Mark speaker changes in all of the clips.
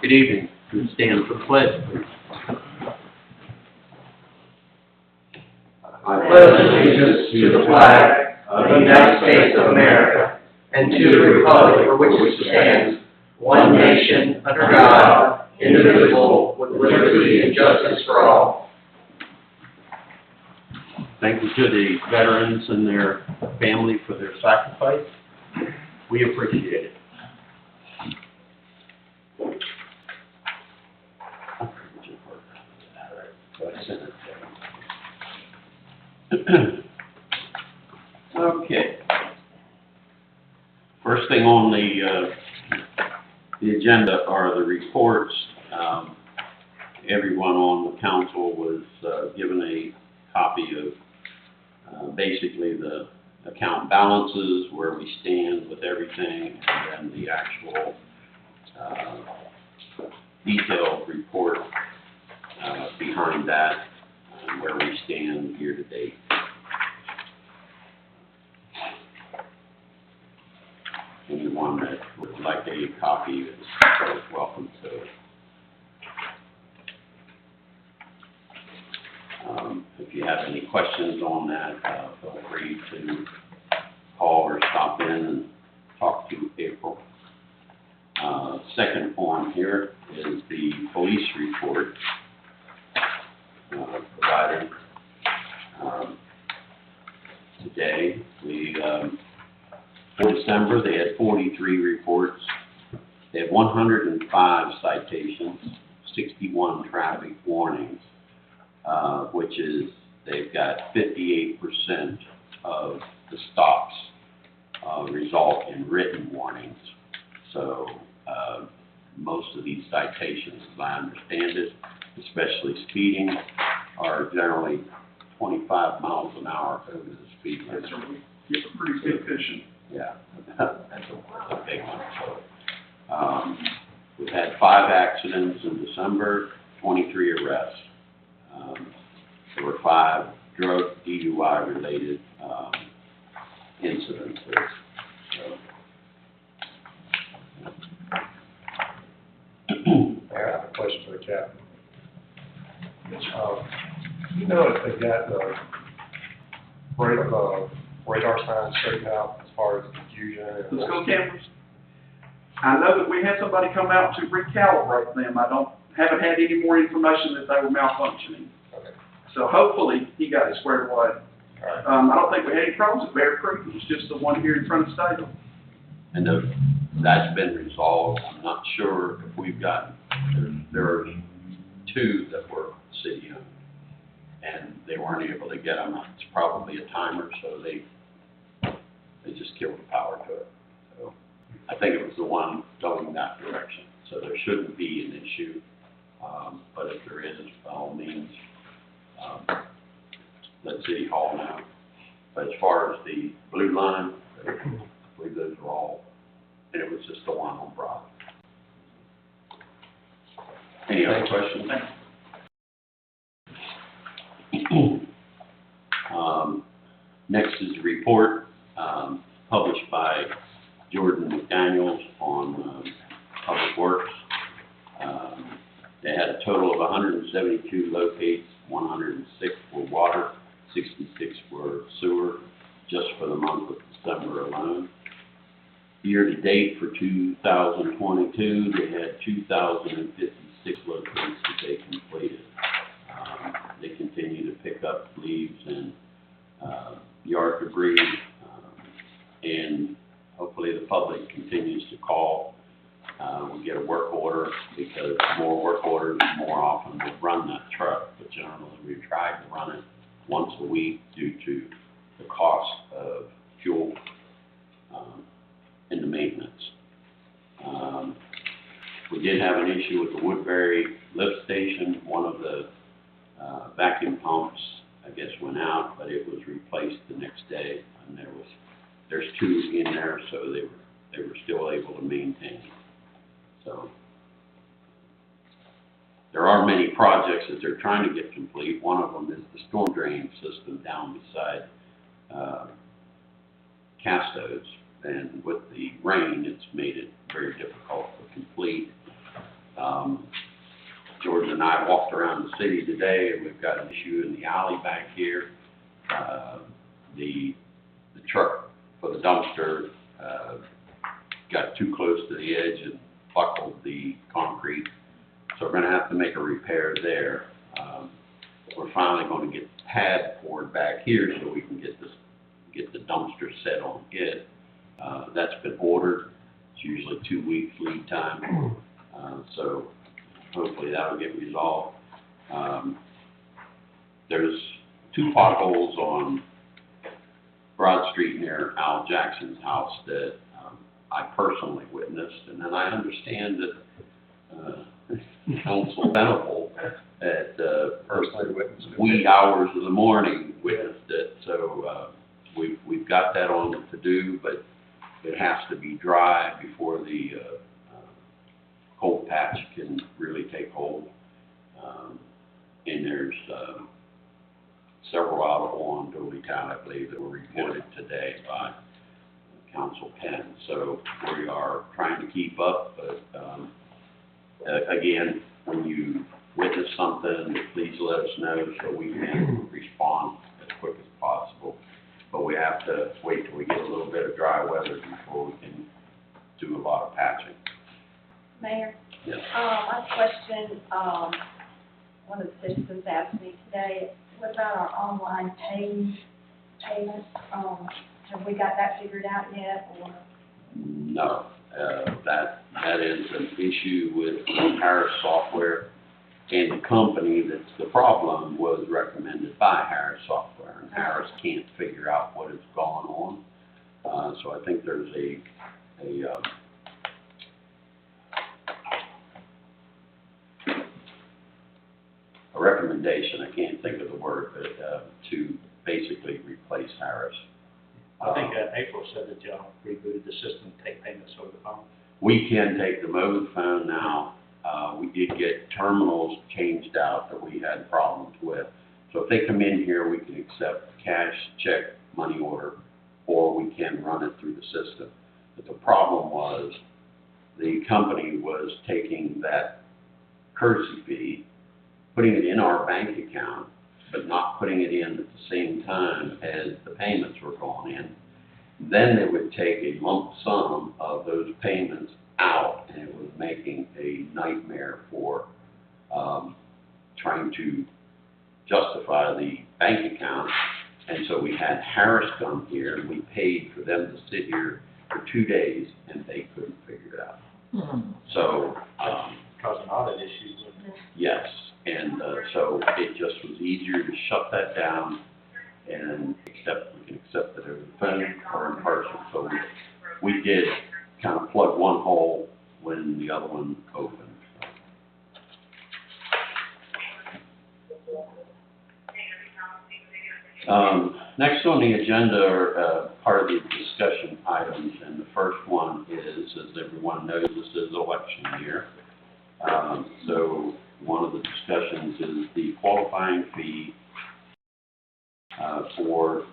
Speaker 1: Good evening. Please stand for the pledge, please.
Speaker 2: I pledge allegiance to the flag of the United States of America and to the republic for which it stands, one nation, under God, indivisible, with liberty and justice for all.
Speaker 1: Thank you to the veterans and their family for their sacrifice. We appreciate it. Okay. First thing on the agenda are the reports. Everyone on the council was given a copy of basically the account balances, where we stand with everything, and then the actual detailed report behind that, where we stand year to date. Anyone that would like a copy is welcome to it. If you have any questions on that, feel free to call or stop in and talk to April. Second on here is the police report provided today. For December, they had 43 reports. They had 105 citations, 61 traffic warnings, which is, they've got 58% of the stops result in written warnings. So most of these citations, as I understand it, especially speeding, are generally 25 miles an hour over the speed limit.
Speaker 3: It's a pretty good cushion.
Speaker 1: Yeah, that's a big one. So, we've had 5 accidents in December, 23 arrests. There were 5 drug DUI related incidences. So,
Speaker 4: I have a question for the captain. You know if they got the radar signs straightened out as far as confusion?
Speaker 3: The school cameras. I know that we had somebody come out to recalibrate them. Haven't had any more information that they were malfunctioning.
Speaker 4: Okay.
Speaker 3: So hopefully he got it squared away.
Speaker 4: All right.
Speaker 3: I don't think we had any problems at Bear Creek. It was just the one here in front of Stadium.
Speaker 1: and that's been resolved. I'm not sure if we've got, there are 2 that were city-owned, and they weren't able to get them. It's probably a timer, so they just killed the power to it. So I think it was the one going that direction. So there shouldn't be an issue, but if there is, by all means, let City Hall know. But as far as the blue line, I believe those are all, and it was just the one on Broad. Any other questions? Next is a report published by Jordan McDaniels on Public Works. They had a total of 172 locates, 106 were water, 66 were sewer, just for the month of December alone. Year to date for 2022, they had 2,056 locates that they completed. They continue to pick up leaves and yard debris, and hopefully the public continues to call. We get a work order, because more work orders, more often we'll run that truck, but generally we've tried to run it once a week due to the cost of fuel and the maintenance. We did have an issue with the Woodbury lift station. One of the vacuum pumps, I guess, went out, but it was replaced the next day, and there's 2 in there, so they were still able to maintain. So there are many projects that they're trying to get complete. One of them is the storm drain system down beside Castos, and with the rain, it's made it very difficult to complete. Jordan and I walked around the city today, and we've got an issue in the alley back here. The truck for the dumpster, got too close to the edge and buckled the concrete. So we're gonna have to make a repair there. We're finally gonna get the pad poured back here so we can get the dumpster set on it. That's been ordered. It's usually 2 weeks lead time. So hopefully that'll get resolved. There's 2 potholes on Broad Street near Al Jackson's house that I personally witnessed, and then I understand that Council Venable at
Speaker 4: Personally witnessed it.
Speaker 1: wee hours of the morning witnessed it. So we've got that on the to-do, but it has to be dry before the cold patch can really take hold. And there's several out on Dolby Town, I believe, that were reported today by Council Penn. So we are trying to keep up, but again, when you witness something, please let us know so we can respond as quick as possible. But we have to wait till we get a little bit of dry weather before we can do a lot of patching.
Speaker 5: Mayor,
Speaker 1: Yes.
Speaker 5: my question, one of the citizens asked me today, what about our online payments? Have we got that figured out yet, or?
Speaker 1: No, that is an issue with Harris Software, and the company that's the problem was recommended by Harris Software, and Harris can't figure out what has gone on. So I think there's a recommendation, I can't think of the word, but to basically replace Harris.
Speaker 6: I think April said that y'all rebooted the system to take payments over the phone.
Speaker 1: We can take them over the phone now. We did get terminals changed out that we had problems with. So if they come in here, we can accept cash, check, money order, or we can run it through the system. But the problem was the company was taking that courtesy fee, putting it in our bank account, but not putting it in at the same time as the payments were going in. Then they would take a lump sum of those payments out, and it was making a nightmare for trying to justify the bank account. And so we had Harris come here, and we paid for them to sit here for 2 days, and they couldn't figure it out. So,
Speaker 6: Causing audit issues.
Speaker 1: yes, and so it just was easier to shut that down and we can accept it over the phone or in person. So we did kind of plug one hole when the other one opened. Next on the agenda are part of the discussion items, and the first one is, as everyone knows, this is election year. So one of the discussions is the qualifying fee for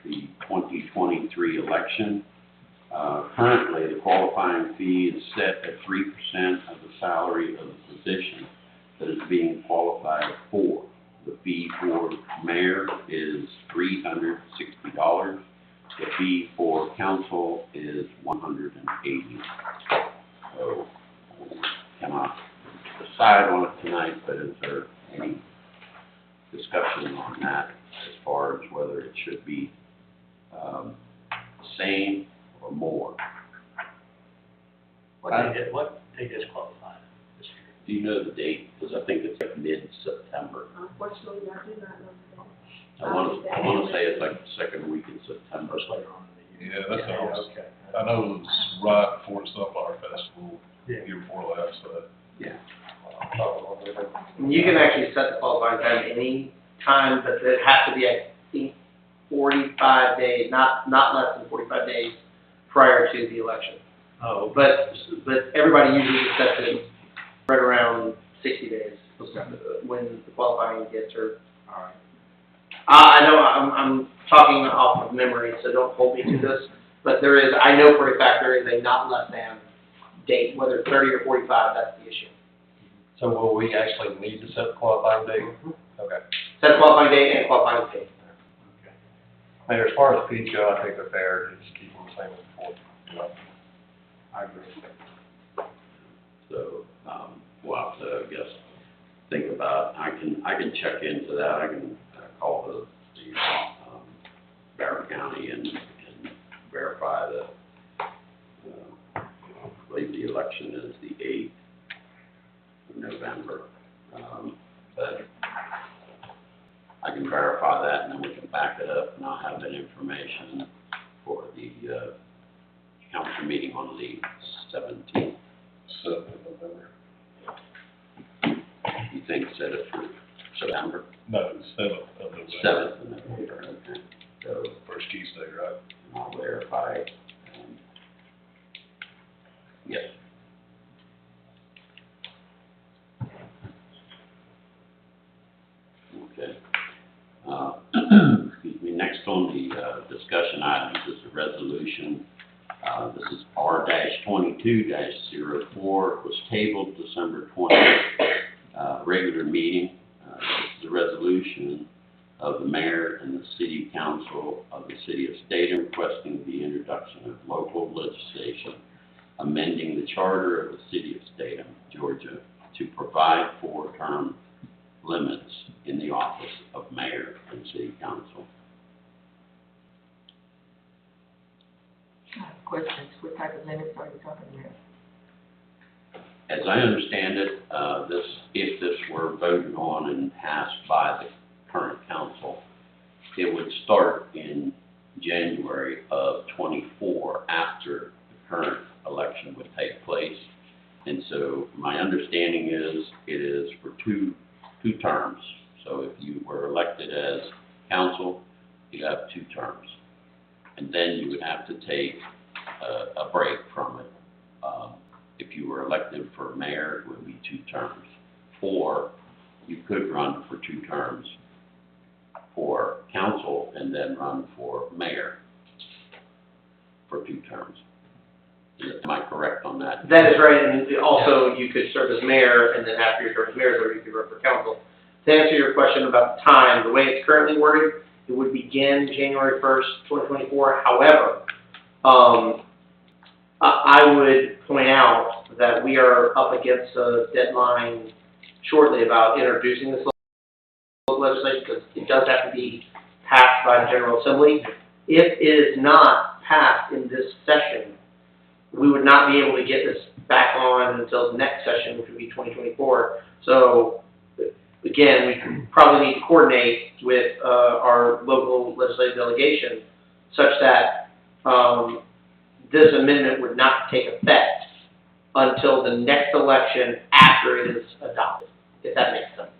Speaker 1: the 2023 election. Currently, the qualifying fee is set at 3% of the salary of the position that is being qualified for. The fee for mayor is $360. The fee for council is $180. So, cannot decide on it tonight, but is there any discussion on that as far as whether it should be the same or more?
Speaker 6: What they disqualified this year?
Speaker 1: Do you know the date? Because I think it's like mid-September.
Speaker 5: Unfortunately, I do not know that.
Speaker 1: I want to say it's like the second week in September.
Speaker 6: First later on in the year.
Speaker 7: Yeah, that sounds,
Speaker 6: Okay.
Speaker 7: I know it was right before the Sunflower Festival,
Speaker 6: Yeah.
Speaker 7: year before last, so.
Speaker 1: Yeah.
Speaker 2: You can actually set the qualifying time any time, but it has to be, I think, 45 days, not less than 45 days prior to the election.
Speaker 6: Oh,
Speaker 2: But everybody usually sets it right around 60 days when the qualifying gets her.
Speaker 6: all right.
Speaker 2: I know I'm talking off of memory, so don't hold me to this, but I know for a fact there is a not less than date, whether it's 30 or 45, that's the issue.
Speaker 4: So will we actually need to set the qualifying date? Okay.
Speaker 2: Set a qualifying date and a qualifying fee.
Speaker 4: Mayor, as far as fees go, I think they're fair, to just keep them the same as before.
Speaker 7: You know,
Speaker 4: I agree.
Speaker 1: So, we'll have to, I guess, think about, I can check into that, I can call the Barron County and verify that, I believe the election is the 8th of November. But I can verify that, and then we can back it up, and I'll have that information for the council meeting on the 17th.
Speaker 7: 7th of November.
Speaker 1: You think set it for September?
Speaker 7: No, 7th of November.
Speaker 1: 7th of November, okay. So
Speaker 7: First Tuesday, right?
Speaker 1: I'll verify, yes. Okay. Excuse me, next on the discussion items is a resolution. This is R-22-04. It was tabled December 20th, regular meeting. This is a resolution of the mayor and the city council of the city of Statham requesting the introduction of local legislation amending the charter of the city of Statham, Georgia, to provide for term limits in the office of mayor and city council.
Speaker 8: Questions, what type of limits are you talking about?
Speaker 1: As I understand it, if this were voted on and passed by the current council, it would start in January of '24 after the current election would take place. And so my understanding is it is for two terms. So if you were elected as council, you have 2 terms. And then you would have to take a break from it. If you were elected for mayor, it would be 2 terms. Or you could run for 2 terms for council and then run for mayor for 2 terms. Am I correct on that?
Speaker 2: That is right, and also you could serve as mayor, and then after your term as mayor, you could run for council. To answer your question about the time, the way it's currently worded, it would begin January 1st, 2024. However, I would point out that we are up against a deadline shortly about introducing this legislation, because it does have to be passed by the General Assembly. If it is not passed in this session, we would not be able to get this back on until the next session, which would be 2024. So, again, we probably need to coordinate with our local legislative delegation such that this amendment would not take effect until the next election after it is adopted, if that makes sense.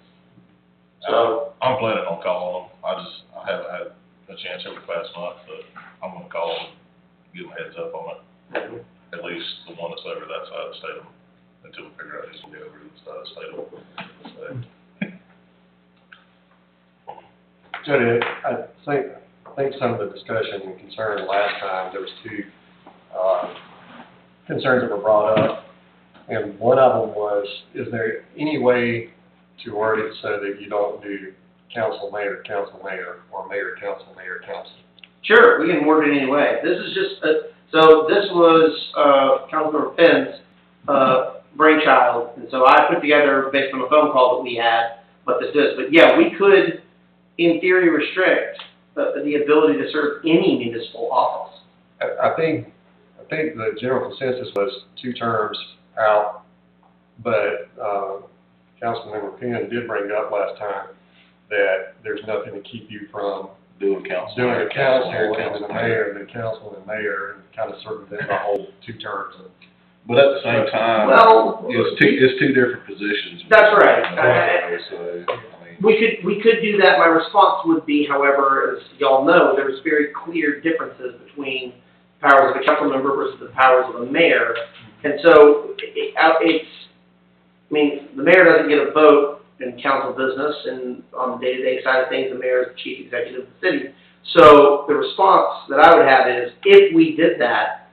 Speaker 2: So,
Speaker 7: I'm planning on calling them. I haven't had a chance over the past month, but I'm gonna call them, give them a heads up on it. At least the one that's over that side of the state, until we figure out who's gonna be over this side of the state.
Speaker 4: Jody, I think some of the discussion and concern last time, there was 2 concerns that were brought up. And one of them was, is there any way to word it so that you don't do council, mayor, or mayor, council?
Speaker 2: sure, we can word it any way. This is just, so this was Councilmember Penn's brainchild, and so I put together, based on a phone call that we had, what this is. But yeah, we could, in theory, restrict the ability to serve any municipal office.
Speaker 4: I think the general consensus was 2 terms out, but Councilmember Penn did bring up last time that there's nothing to keep you from
Speaker 7: Doing council.
Speaker 4: doing a council and the mayor, and then council and mayor, and kind of circumvent the whole 2 terms.
Speaker 7: But at the same time,
Speaker 2: Well,
Speaker 7: it's 2 different positions.
Speaker 2: That's right.
Speaker 7: So, I mean,
Speaker 2: we could do that. My response would be, however, as y'all know, there's very clear differences between powers of a council member versus the powers of a mayor. And so the mayor doesn't get a vote in council business, and on the day-to-day side of things, the mayor is the chief executive of the city. So the response that I would have is, if we did that,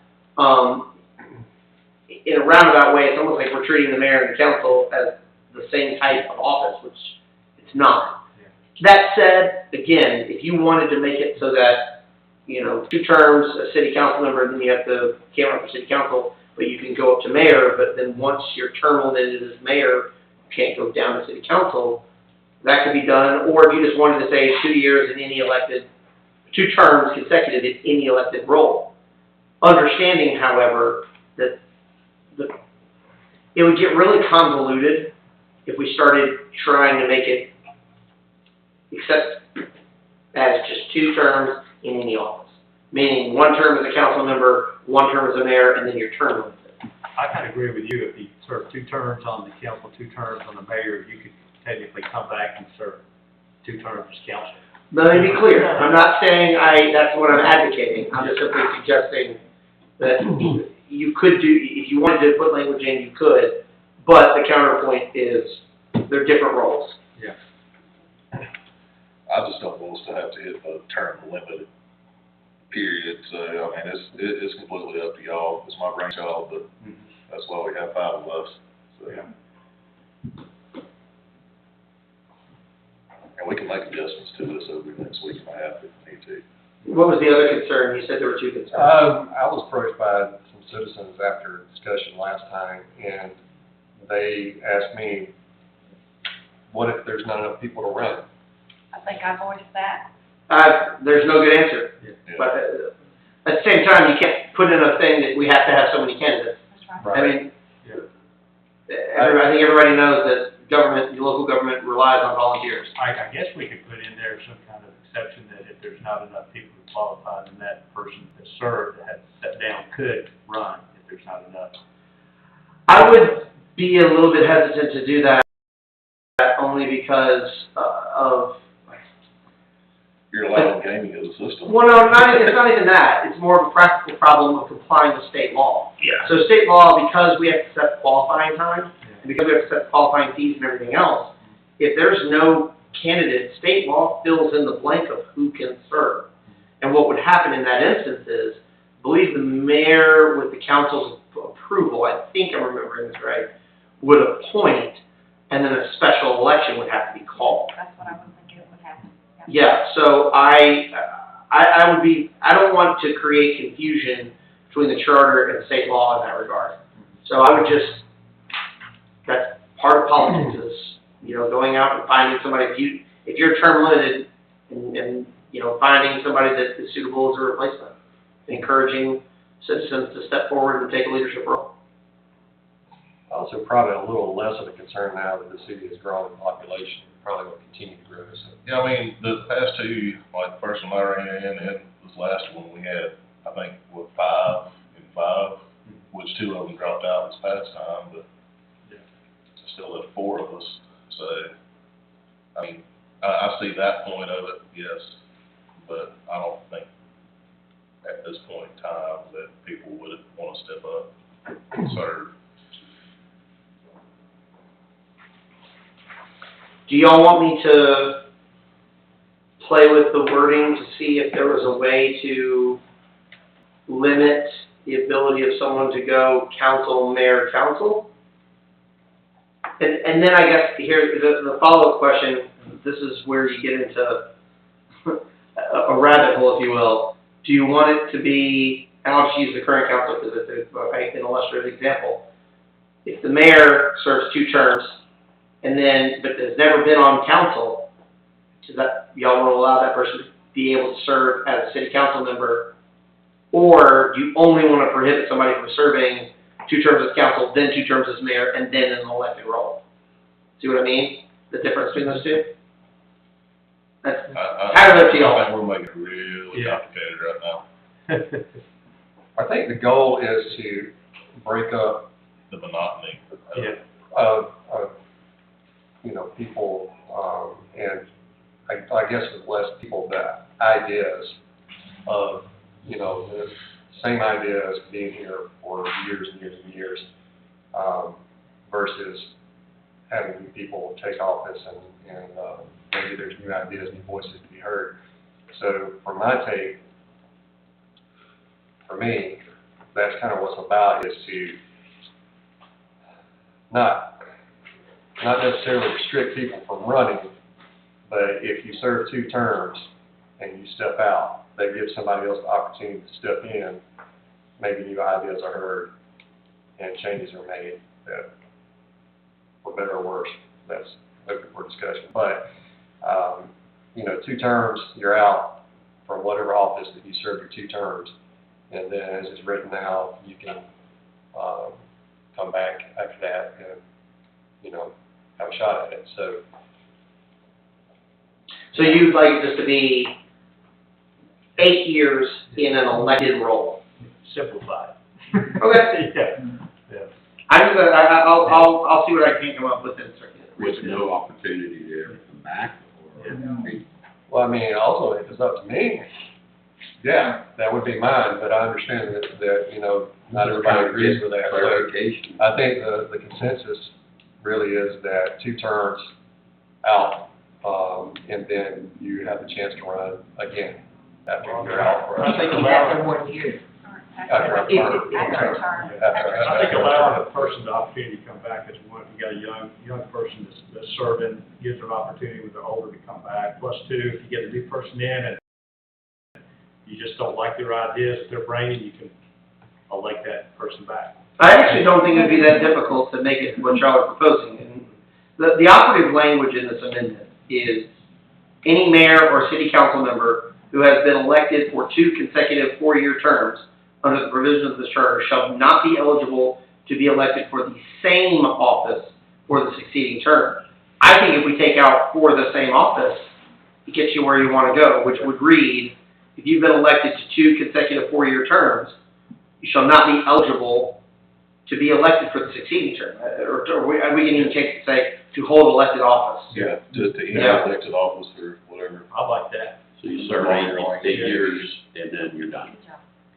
Speaker 2: in a roundabout way, it's almost like we're treating the mayor and the council as the same type of office, which it's not. That said, again, if you wanted to make it so that, 2 terms, a city council member, and then you have to can't run for city council, but you can go up to mayor, but then once your term limited as mayor, you can't go down to city council, that could be done. Or if you just wanted to say 2 years in any elected, 2 terms consecutive in any elected role. Understanding, however, that it would get really convoluted if we started trying to make it except as just 2 terms in any office. Meaning 1 term as a council member, 1 term as a mayor, and then your term limit.
Speaker 6: I kind of agree with you. If you serve 2 terms on the council, 2 terms on the mayor, you could technically come back and serve 2 terms as council.
Speaker 2: Let me be clear, I'm not saying that's what I'm advocating, I'm just simply suggesting that you could do, if you wanted to put language in, you could, but the counterpoint is, they're different roles.
Speaker 6: Yeah.
Speaker 7: I just don't want us to have to hit a term limit period, so, I mean, it's completely up to y'all, it's my brainchild, but that's why we have 5 of us, so.
Speaker 6: Yeah.
Speaker 7: And we can make adjustments to this over the next week if I have to, if we need to.
Speaker 2: What was the other concern? You said there were 2 concerns.
Speaker 4: I was approached by some citizens after discussion last time, and they asked me, what if there's not enough people to run?
Speaker 5: I think I voiced that.
Speaker 2: There's no good answer,
Speaker 7: Yeah.
Speaker 2: but at the same time, you can't put in a thing that we have to have so many candidates.
Speaker 5: That's right.
Speaker 2: I mean,
Speaker 6: Yeah.
Speaker 2: I think everybody knows that local government relies on volunteers.
Speaker 6: I guess we could put in there some kind of exception that if there's not enough people to qualify, then that person that served, that had stepped down, could run if there's not enough.
Speaker 2: I would be a little bit hesitant to do that only because of,
Speaker 7: You're allowing gaming as a system.
Speaker 2: well, no, it's not even that. It's more of a practical problem of complying with state law.
Speaker 7: Yeah.
Speaker 2: So state law, because we have to set qualifying time, and because we have to set qualifying fees and everything else, if there's no candidate, state law fills in the blank of who can serve. And what would happen in that instance is, I believe the mayor, with the council's approval, I think I'm remembering this right, would appoint, and then a special election would have to be called.
Speaker 5: That's what I was thinking would happen.
Speaker 2: Yeah, so I don't want to create confusion between the charter and state law in that regard. So I would just, that's part of politics is, going out and finding somebody, if you're term limited and finding somebody that is suitable as a replacement, encouraging citizens to step forward and take a leadership role.
Speaker 4: Also, probably a little less of a concern now that the city has grown in population, probably will continue to grow, so.
Speaker 7: Yeah, I mean, the past 2, like the first one I ran in and this last one, we had, I think, 5 and 5, which 2 of them dropped out this past time, but still had 4 of us, so, I mean, I see that point of it, yes, but I don't think at this point in time that people would want to step up and serve.
Speaker 2: Do y'all want me to play with the wording to see if there was a way to limit the ability of someone to go council, mayor, council? And then I guess here, the follow-up question, this is where you get into a rabbit hole, if you will. Do you want it to be, and I'll just use the current council because it's an illustrative example. If the mayor serves 2 terms, and then, but has never been on council, does that, y'all want to allow that person to be able to serve as a city council member? Or do you only want to prohibit somebody from serving 2 terms as council, then 2 terms as mayor, and then in an elected role? See what I mean? The difference between those 2? That's kind of up to y'all.
Speaker 7: I think we're making it really complicated right now.
Speaker 4: I think the goal is to break up,
Speaker 7: The monotony.
Speaker 4: people, and I guess with less people, the ideas of, the same ideas being here for years and years and years, versus having new people take office and maybe there's new ideas, new voices to be heard. So for my take, for me, that's kind of what's about, is to not necessarily restrict people from running, but if you serve 2 terms and you step out, that gives somebody else the opportunity to step in, maybe new ideas are heard and changes are made that, for better or worse, that's open for discussion. But, 2 terms, you're out from whatever office that you serve your 2 terms, and then as it's written now, you can, come back after that and, have a shot at it, so.
Speaker 2: So you'd like this to be 8 years in an elected role?
Speaker 6: Simplified.
Speaker 2: Okay.
Speaker 6: Yeah.
Speaker 2: I'll see what I can come up with and start.
Speaker 1: With no opportunity to ever come back, or?
Speaker 4: Well, I mean, also, if it's up to me, yeah, that would be mine, but I understand that, not everybody agrees with that. So
Speaker 1: Clarification.
Speaker 4: I think the consensus really is that 2 terms out, and then you have the chance to run again after you're out for.
Speaker 6: I think
Speaker 8: After 1 year.
Speaker 4: After a term.
Speaker 5: After a term.
Speaker 6: I think allowing a person the opportunity to come back is one, if you got a young person that's serving, gives them an opportunity when they're older to come back. Plus 2, if you get a new person in and you just don't like their ideas, that they're bringing, you can elect that person back.
Speaker 2: I actually don't think it'd be that difficult to make it what y'all are proposing. And the operative language in this amendment is any mayor or city council member who has been elected for 2 consecutive 4-year terms under the provisions of this charter shall not be eligible to be elected for the same office for the succeeding term. I think if we take out for the same office, it gets you where you want to go, which would read, if you've been elected to 2 consecutive 4-year terms, you shall not be eligible to be elected for the succeeding term. Or we can even change it to say, to hold elected office.
Speaker 7: Yeah, to any
Speaker 2: Yeah.
Speaker 7: elected office or whatever.
Speaker 6: I like that
Speaker 1: So you serve 8 years, and then you're done.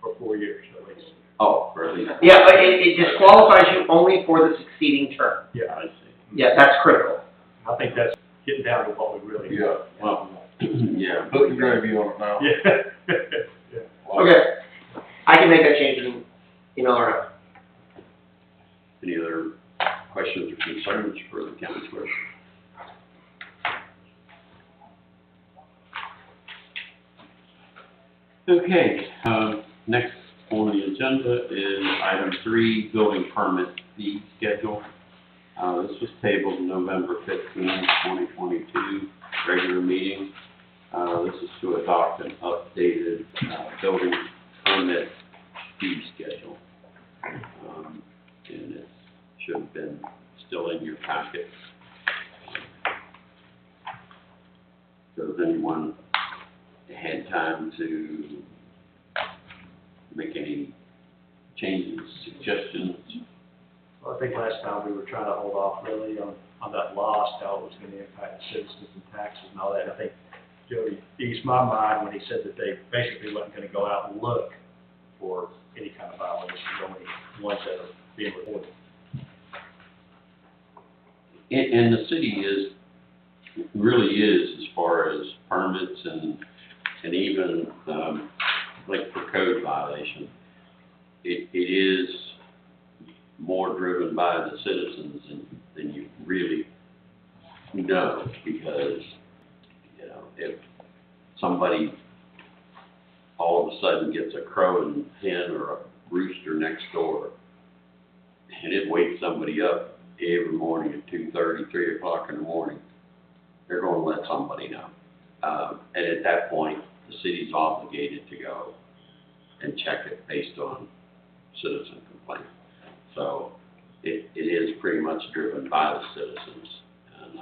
Speaker 6: for 4 years at least.
Speaker 1: Oh, for at least.
Speaker 2: Yeah, but it disqualifies you only for the succeeding term.
Speaker 6: Yeah,
Speaker 1: I see.
Speaker 2: Yeah, that's critical.
Speaker 6: I think that's getting down to what we really.
Speaker 7: Yeah.
Speaker 1: Well, yeah.
Speaker 7: Put the gravy on it now.
Speaker 6: Yeah. Yeah.
Speaker 2: Okay. I can make that change in email or not.
Speaker 1: Any other questions or concerns for the county clerk? Okay, next on the agenda is item 3, building permit fee schedule. This was tabled November 15, 2022, regular meeting. This is to adopt an updated building permit fee schedule. And it should have been still in your packet. So has anyone had time to make any changes, suggestions?
Speaker 6: Well, I think last time we were trying to hold off really on that loss, how it was going to impact the citizens and taxes and all that. I think Jody eased my mind when he said that they basically wasn't going to go out and look for any kind of violations, only ones that are being reported.
Speaker 1: And the city really is, as far as permits and even, like for code violation, it is more driven by the citizens than you really know, because, if somebody all of a sudden gets a crowing hen or a rooster next door, and it wakes somebody up every morning at 2:30, 3 o'clock in the morning, they're going to let somebody know. And at that point, the city's obligated to go and check it based on citizen complaint. So it is pretty much driven by the citizens. And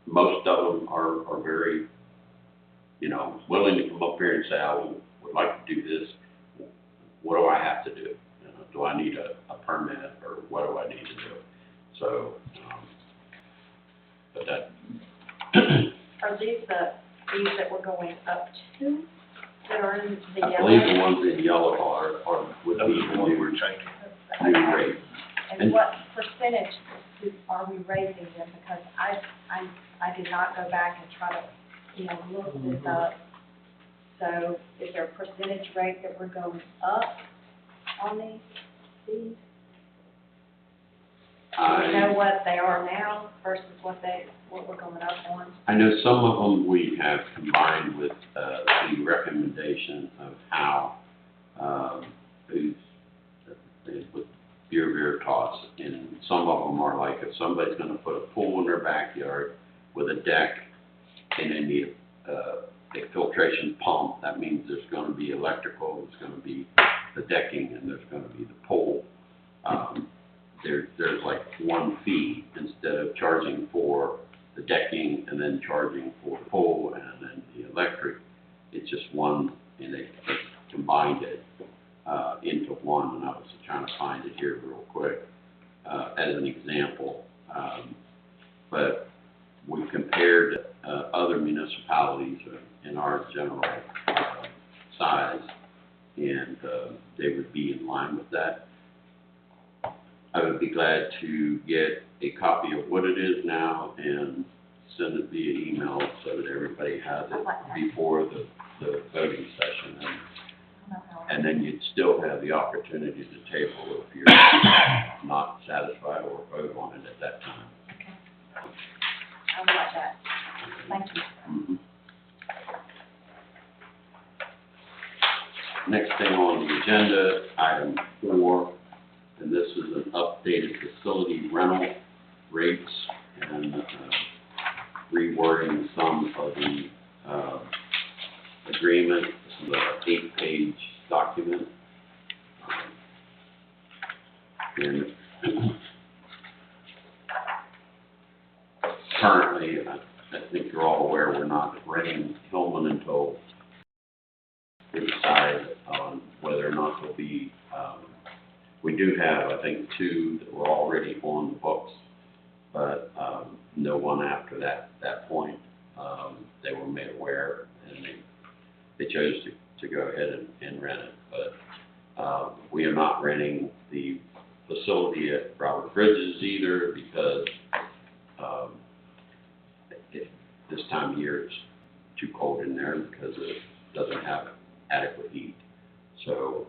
Speaker 1: most of them are very, willing to come up here and say, I would like to do this. What do I have to do? Do I need a permit, or what do I need to do? So, but that.
Speaker 5: Are these the fees that we're going up to, that are in the
Speaker 1: I
Speaker 5: yellow?
Speaker 1: believe the ones in yellow would
Speaker 7: Those
Speaker 1: be
Speaker 7: are
Speaker 1: the
Speaker 7: the ones
Speaker 1: new
Speaker 7: we're changing.
Speaker 1: new rate.
Speaker 5: And what percentage are we raising them? Because I did not go back and try to, look this up. So is there a percentage rate that we're going up on these fees? Do you know what they are now versus what we're going up on?
Speaker 1: I know some of them we have combined with, the recommendation of how, with Bureau Veritas, and some of them are like, if somebody's gonna put a pool in their backyard with a deck, and they need, a filtration pump, that means there's gonna be electrical, there's gonna be the decking, and there's gonna be the pole. There's like one fee, instead of charging for the decking and then charging for the pole and then the electric, it's just one, and they combined it, into one, and I was trying to find it here real quick, as an example. But we compared, other municipalities in our general, size, and, they would be in line with that. I would be glad to get a copy of what it is now and send it via email so that everybody has it before the voting session. And then you'd still have the opportunity to table if you're not satisfied or vote on it at that time.
Speaker 5: Okay. I would like that. Thank you.
Speaker 1: Mhm. Next thing on the agenda, item 4, and this is an updated facility rental rates and rewording some of the agreement. This is an 8-page document. And currently, I think you're all aware, we're not renting Hillman until we decide on whether or not there'll be, we do have, I think, 2 that were already on the books, but no one after that point. They were made aware, and they chose to go ahead and rent it. But we are not renting the facility at Robert Bridges either, because this time of year it's too cold in there because it doesn't have adequate heat. So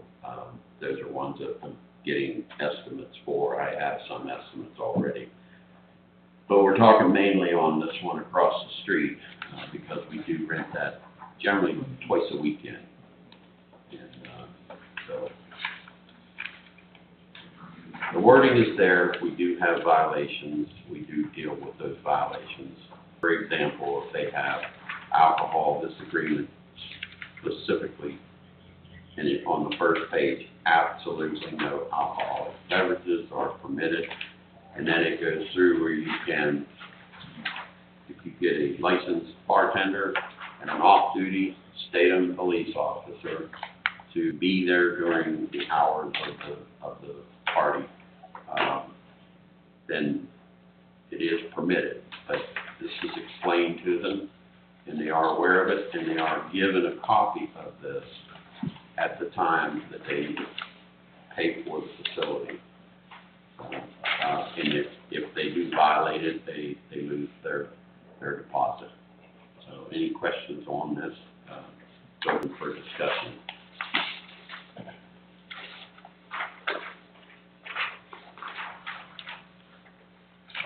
Speaker 1: those are ones that I'm getting estimates for. I have some estimates already. But we're talking mainly on this one across the street, because we do rent that generally twice a weekend. And so the wording is there. If we do have violations, we do deal with those violations. For example, if they have alcohol, this agreement specifically, and on the first page, absolutely no alcoholic beverages are permitted. And then it goes through where you can, if you get a licensed bartender and an off-duty state police officer to be there during the hours of the party, then it is permitted. But this is explained to them, and they are aware of it, and they are given a copy of this at the time that they pay for the facility. And if they do violate it, they lose their deposit. So any questions on this, open for discussion.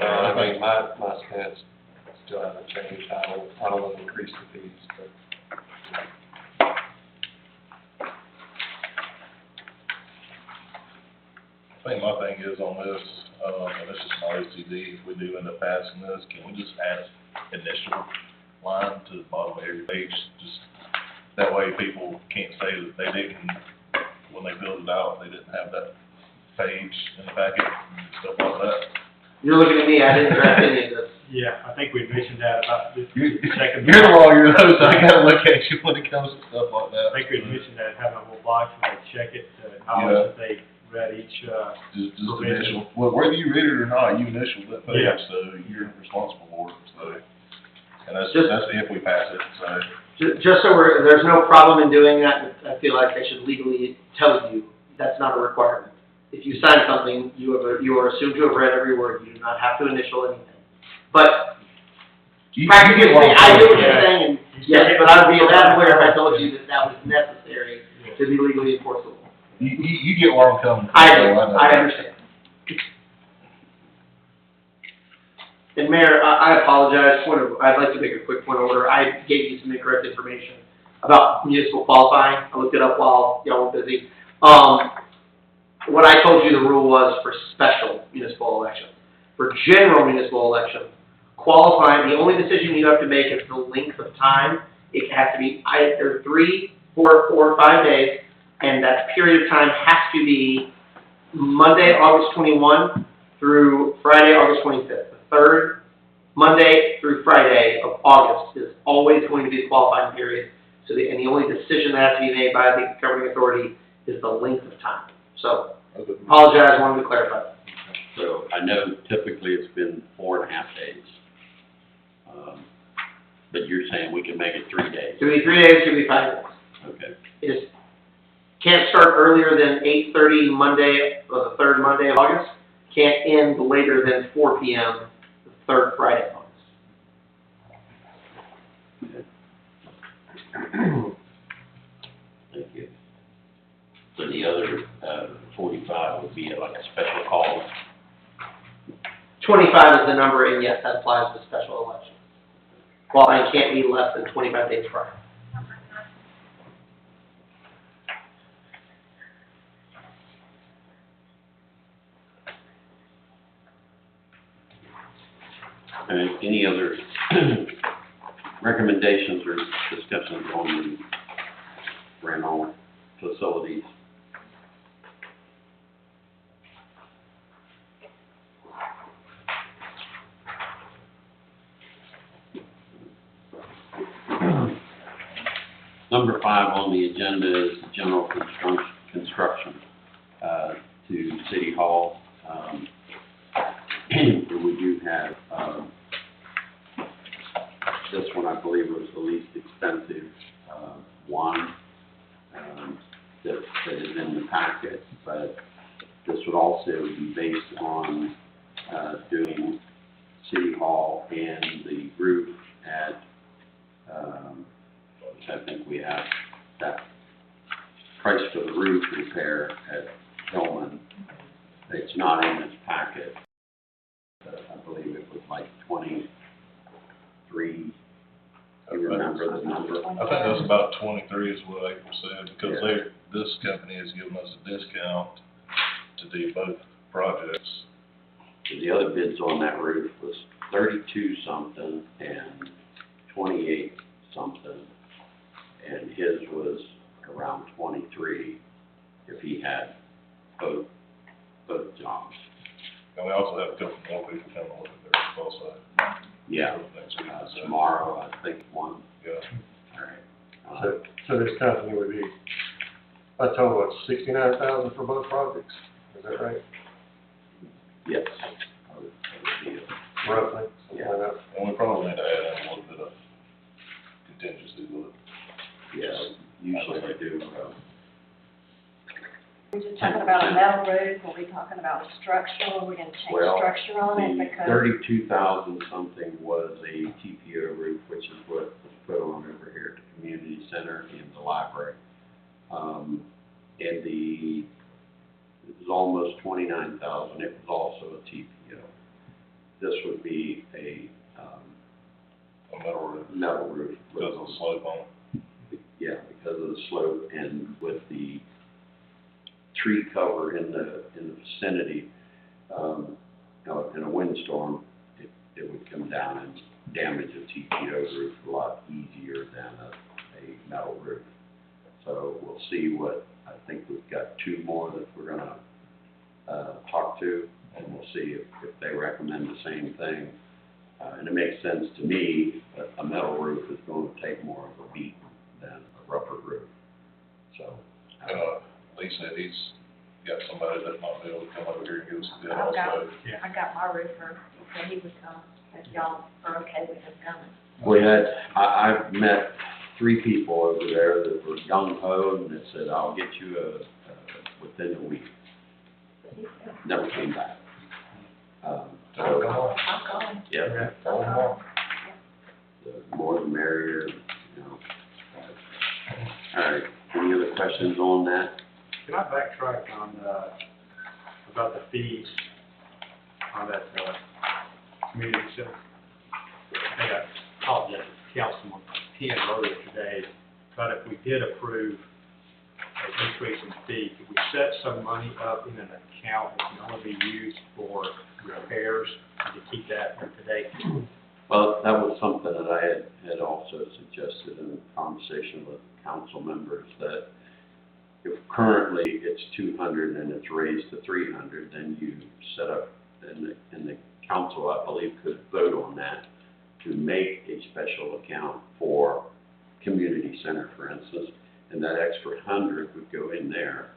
Speaker 4: I think my stance still hasn't changed. I don't want to increase the fees, but.
Speaker 7: I think my thing is on this, and this is my OCD, if we do end up passing this, can we just add initial line to the bottom of every page? Just, that way people can't say that they didn't, when they filled it out, they didn't have that page in the packet and stuff like that.
Speaker 2: You're looking at me, I didn't draft any of this.
Speaker 6: Yeah, I think we mentioned that about the second.
Speaker 7: You're the lawyer though, so I gotta look at you when it comes to stuff like that.
Speaker 6: I think we mentioned that, having a little box where they check it to acknowledge that they read each,
Speaker 7: Just
Speaker 6: provision.
Speaker 7: initial, well, whether you read it or not, you initialed that page,
Speaker 6: Yeah.
Speaker 7: so you're responsible for it, so. And that's
Speaker 2: Just-
Speaker 7: if we pass it, so.
Speaker 2: Just so there's no problem in doing that, I feel like I should legally tell you that's not a requirement. If you sign something, you are assumed to have read every word, you do not have to initial anything. But
Speaker 7: You
Speaker 2: practically,
Speaker 7: get what I'm
Speaker 2: I get what
Speaker 7: saying.
Speaker 2: you're saying, and yes, but I'd be bad lawyer if I told you that that was necessary to be legally enforceable.
Speaker 7: You get where I'm coming from.
Speaker 2: I
Speaker 7: so
Speaker 2: do,
Speaker 7: know.
Speaker 2: I understand. And Mayor, I apologize, I'd like to make a quick point of order. I gave you some incorrect information about municipal qualifying. I looked it up while y'all were busy. What I told you the rule was for special municipal election. For general municipal election, qualifying, the only decision you have to make is the length of time. It has to be either 3, 4, 4, or 5 days, and that period of time has to be Monday, August 21 through Friday, August 25th. The third Monday through Friday of August is always going to be the qualifying period. So and the only decision that has to be made by the governing authority is the length of time. So, apologize, wanted to clarify.
Speaker 1: So I know typically it's been 4.5 days. But you're saying we can make it 3 days?
Speaker 2: It could be 3 days, it could be 5 days.
Speaker 1: Okay.
Speaker 2: It is, can't start earlier than 8:30 Monday, or the third Monday of August. Can't end later than 4 p.m. the third Friday of August.
Speaker 1: Thank you. So the other, 45 would be like a special call?
Speaker 2: 25 is the number, and yes, that applies to special election. Qualifying can't be less than 25 days prior.
Speaker 1: Any other recommendations or discussions on the rental facilities? Number 5 on the agenda is general construction to City Hall. We do have, this one I believe was the least expensive one that is in the packet, but this would also be based on doing City Hall and the roof at, which I think we have that price for the roof repair at Hillman. It's not in this packet. I believe it was like 23. You remember the number?
Speaker 7: I think that's about 23 is what April said, because this company has given us a discount to do both projects.
Speaker 1: The other bids on that roof was 32 something and 28 something, and his was around 23 if he had both jobs.
Speaker 7: And we also have a couple more people coming to look at theirs also.
Speaker 1: Yeah,
Speaker 7: Next week.
Speaker 1: tomorrow, I think one.
Speaker 7: Yeah.
Speaker 1: All right.
Speaker 4: So this company would be a total of $69,000 for both projects, is that right?
Speaker 1: Yes. I would be it.
Speaker 4: Roughly, something like that.
Speaker 7: And we probably need to add in a little bit of contingency with it.
Speaker 1: Yeah, usually I do.
Speaker 5: We're just talking about a metal roof, are we talking about structural, are we gonna change
Speaker 1: Well,
Speaker 5: structure on it
Speaker 1: The
Speaker 5: because?
Speaker 1: 32,000 something was a TPO roof, which is what was put on over here at the community center and the library. And it was almost 29,000, it was also a TPO. This would be a
Speaker 7: metal roof.
Speaker 1: metal roof.
Speaker 7: Because of the slope on it.
Speaker 1: Yeah, because of the slope and with the tree cover in the vicinity, in a windstorm, it would come down and damage a TPO roof a lot easier than a metal roof. So we'll see I think we've got 2 more that we're gonna talk to, and we'll see if they recommend the same thing. And it makes sense to me that a metal roof is going to take more of a beat than a rubber roof. So.
Speaker 7: Lee said he's got somebody that might be able to come over here and give us a bid
Speaker 5: I've got,
Speaker 7: also.
Speaker 5: I got my roofer, he said he would come, if y'all are okay with him coming.
Speaker 1: I've met 3 people over there that were gung-ho and that said, I'll get you within a week. Never came back.
Speaker 5: I'll call him.
Speaker 1: Yeah,
Speaker 5: I'll call him.
Speaker 1: the more the merrier, All right, any other questions on that?
Speaker 6: Can I backtrack on, about the fees on that, community center. I think I called that Councilman Penn earlier today, but if we did approve an increase in fee, could we set some money up in an account that can only be used for repairs and to keep that up to date?
Speaker 1: Well, that was something that I had also suggested in conversation with council members, that if currently it's 200 and it's raised to 300, then you set up, and the council, I believe, could vote on that to make a special account for community center, for instance, and that extra 100 would go in there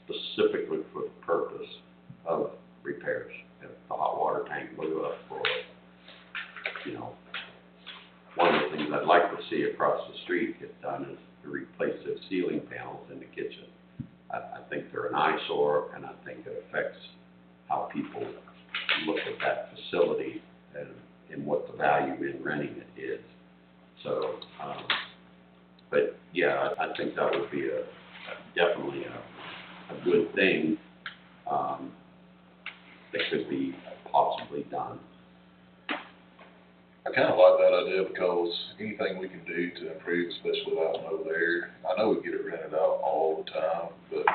Speaker 1: specifically for the purpose of repairs. If the hot water tank blew up, or, you know, one of the things I'd like to see across the street get done is to replace those ceiling panels in the kitchen. I think they're an eyesore, and I think it affects how people look at that facility and what the value in renting it is. So, but yeah, I think that would be definitely a good thing that could be possibly done.
Speaker 7: I kind of like that idea, because anything we can do to improve, especially that one over there, I know we get it rented out all the time, but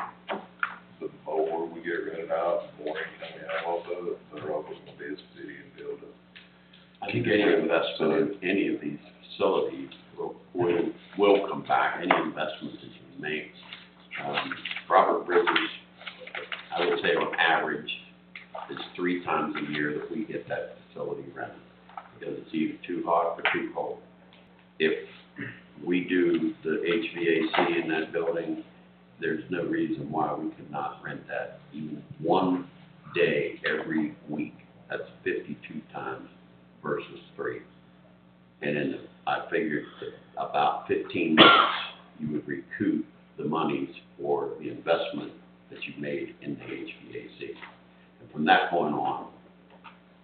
Speaker 7: the more we get it rented out, the more income we have off of it, the better off we're gonna be as a city and be able to.
Speaker 1: I think any investment in any of these facilities will come back, any investment that you make. Robert Bridges, I would say on average, is 3 times a year that we get that facility rented, because it's either too hot or too cold. If we do the HVAC in that building, there's no reason why we could not rent that even one day every week. That's 52 times versus 3. And then I figured that about 15 months, you would recoup the monies for the investment that you made in the HVAC. And from that point on,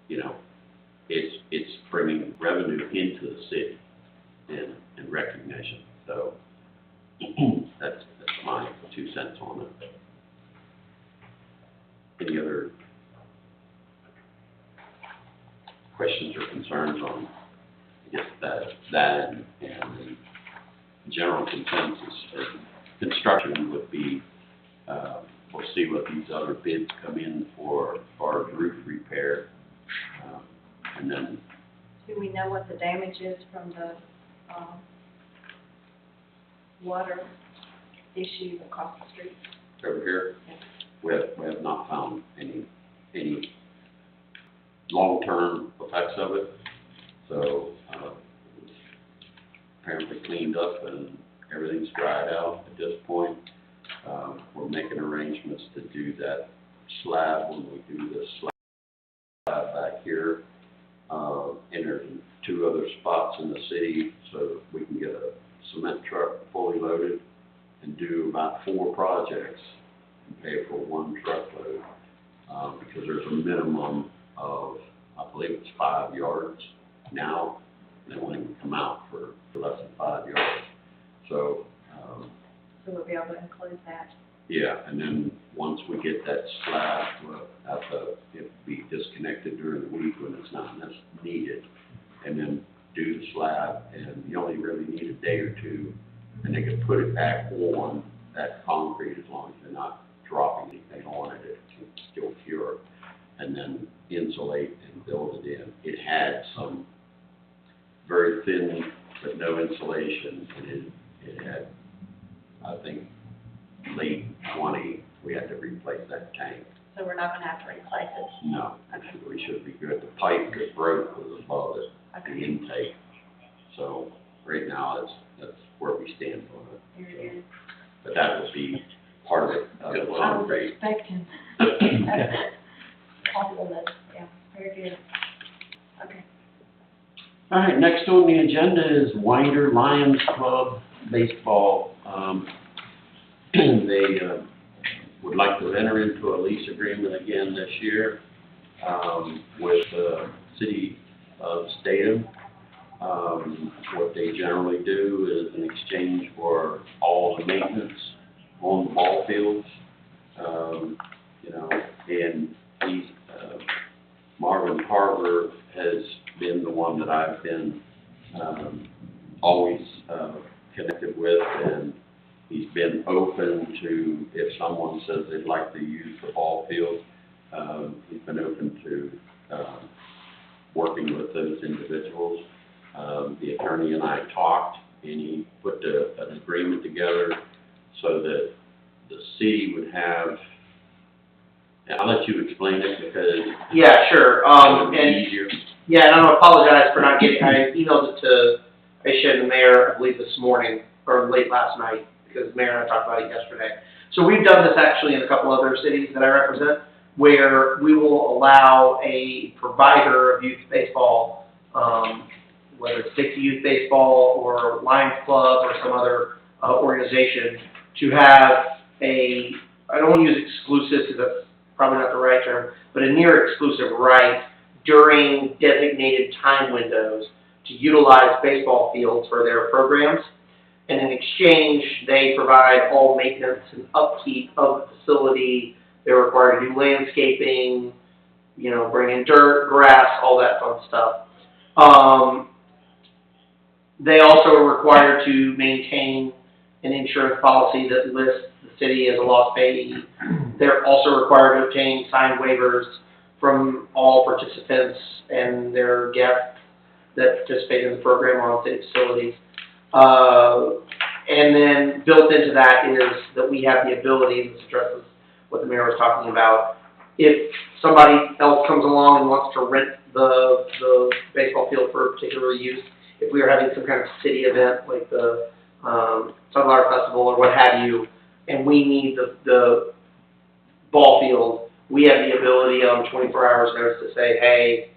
Speaker 1: you know, it's bringing revenue into the city in recognition. So that's my 2 cents on it. Any other questions or concerns on, I guess, that and general consensus? Construction would be, we'll see what these other bids come in for roof repair. And then,
Speaker 5: Do we know what the damage is from the, water issue across the street?
Speaker 1: over here, we have not found any long-term effects of it. So, apparently cleaned up and everything's dried out at this point. We're making arrangements to do that slab when we do the slab back here. And there's 2 other spots in the city, so we can get a cement truck fully loaded and do about 4 projects and pay for 1 truckload. Because there's a minimum of, I believe it's 5 yards now. They won't even come out for less than 5 yards. So,
Speaker 5: So we'll be able to include that.
Speaker 1: yeah, and then once we get that slab, we'll have to, it'll be disconnected during the week when it's not needed, and then do the slab, and you only really need a day or 2, and they can put it back on that concrete as long as you're not dropping anything on it, it can still cure, and then insulate and build it in. It had some very thin, but no insulation, and it had, I think, late 20, we had to replace that tank.
Speaker 5: So we're not gonna have to replace it?
Speaker 1: No, we should be good. The pipe that broke was above it, the
Speaker 5: Okay,
Speaker 1: intake. So right now, that's where we stand on it.
Speaker 5: here it is.
Speaker 1: But that would be part of it,
Speaker 5: I was
Speaker 1: concrete.
Speaker 5: expecting. Possibleness, yeah, very good. Okay.
Speaker 1: All right, next on the agenda is Winder Lions Club Baseball. They would like to enter into a lease agreement again this year with the city of Statham. What they generally do is in exchange for all the maintenance on the ball fields, you know, and he's, Marvin Carver has I've been, always, connected with, and he's been open to, if someone says they'd like to use the ball field, he's been open to, working with those individuals. The attorney and I talked, and he put an agreement together so that the city would have, I'll let you explain it because
Speaker 2: Yeah, sure,
Speaker 1: it would be
Speaker 2: and,
Speaker 1: easier.
Speaker 2: yeah, and I apologize for not getting, I emailed it to Aisha and the mayor, I believe this morning, or late last night, because the mayor and I talked about it yesterday. So we've done this actually in a couple other cities that I represent, where we will allow a provider of youth baseball, whether it's Dixie Youth Baseball or Lions Club or some other organization, to have a, I don't want to use exclusive because that's probably not the right term, but a near exclusive right during designated time windows to utilize baseball fields for their programs. And in exchange, they provide all maintenance and upkeep of the facility. They're required to do landscaping, you know, bring in dirt, grass, all that fun stuff. They also are required to maintain an insurance policy that lists the city as a lost payee. They're also required to obtain signed waivers from all participants and their guests that participate in the program on city facilities. And then built into that is that we have the ability, and this addresses what the mayor was talking about, if somebody else comes along and wants to rent the baseball field for a particular use, if we are having some kind of city event like the Sunflower Festival or what have you, and we need the ball field, we have the ability on 24 hours notice to say, hey,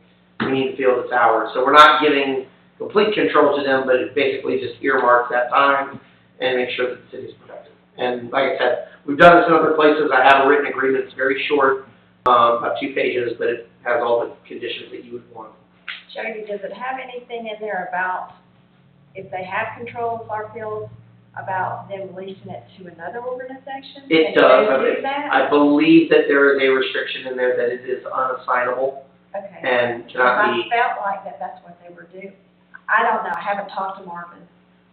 Speaker 2: we need the field, it's ours. So we're not giving complete control to them, but it basically just earmarks that time and make sure that the city's protected. And like I said, we've done this in other places. I have a written agreement. It's very short, about 2 pages, but it has all the conditions that you would want.
Speaker 5: Jody, does it have anything in there about if they have control of our field, about them leasing it to another organization?
Speaker 2: It
Speaker 5: Can
Speaker 2: does.
Speaker 5: they do that?
Speaker 2: I believe that there is a restriction in there that it is unassignable
Speaker 5: Okay.
Speaker 2: and
Speaker 5: Because
Speaker 2: cannot
Speaker 5: I
Speaker 2: be.
Speaker 5: felt like that's what they were doing. I don't know, I haven't talked to Marvin,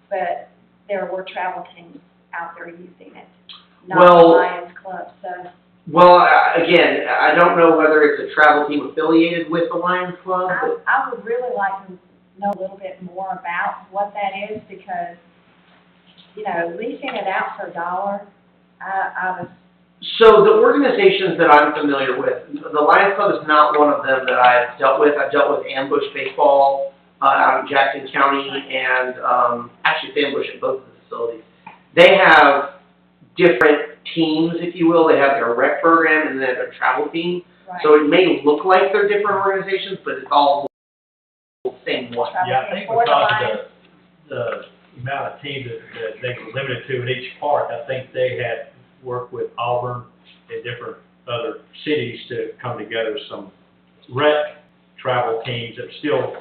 Speaker 5: but there were travel teams out there using it, not the
Speaker 2: Well-
Speaker 5: Lions Club, so.
Speaker 2: Well, again, I don't know whether it's a travel team affiliated with the Lions Club, but
Speaker 5: I would really like to know a little bit more about what that is, because, you know, leasing it out for $1, I was,
Speaker 2: so the organizations that I'm familiar with, the Lions Club is not one of them that I've dealt with. I've dealt with Ambush Baseball out in Jackson County and actually Ambush at both of the facilities. They have different teams, if you will. They have their rec program and then they have their travel team.
Speaker 5: right.
Speaker 2: So it may look like they're different organizations, but it's all the same one.
Speaker 5: Travel
Speaker 6: Yeah, I
Speaker 5: team
Speaker 6: think
Speaker 5: for the
Speaker 6: because
Speaker 5: Lions.
Speaker 6: of the amount of teams that they were limited to in each park, I think they had worked with Auburn and different other cities to come together, some rec travel teams that still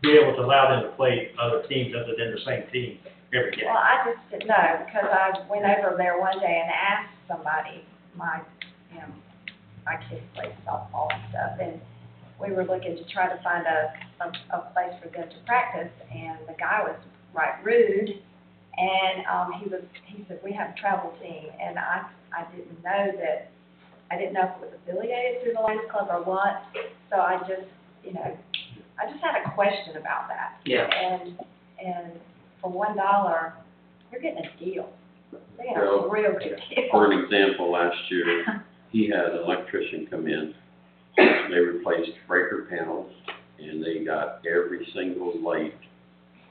Speaker 6: be able to allow them to play other teams other than the same team every game.
Speaker 5: Well, I just didn't know, because I went over there one day and asked somebody, my kids play softball and stuff, and we were looking to try to find a place for them to practice, and the guy was right rude, and he said, we have a travel team, and I didn't know that, I didn't know if it was affiliated through the Lions Club or what, so I just had a question about that.
Speaker 2: Yeah.
Speaker 5: And for $1, you're getting a deal. You're getting a
Speaker 1: Well,
Speaker 5: real good deal.
Speaker 1: For an example, last year, he had an electrician come in, they replaced breaker panels, and they got every single light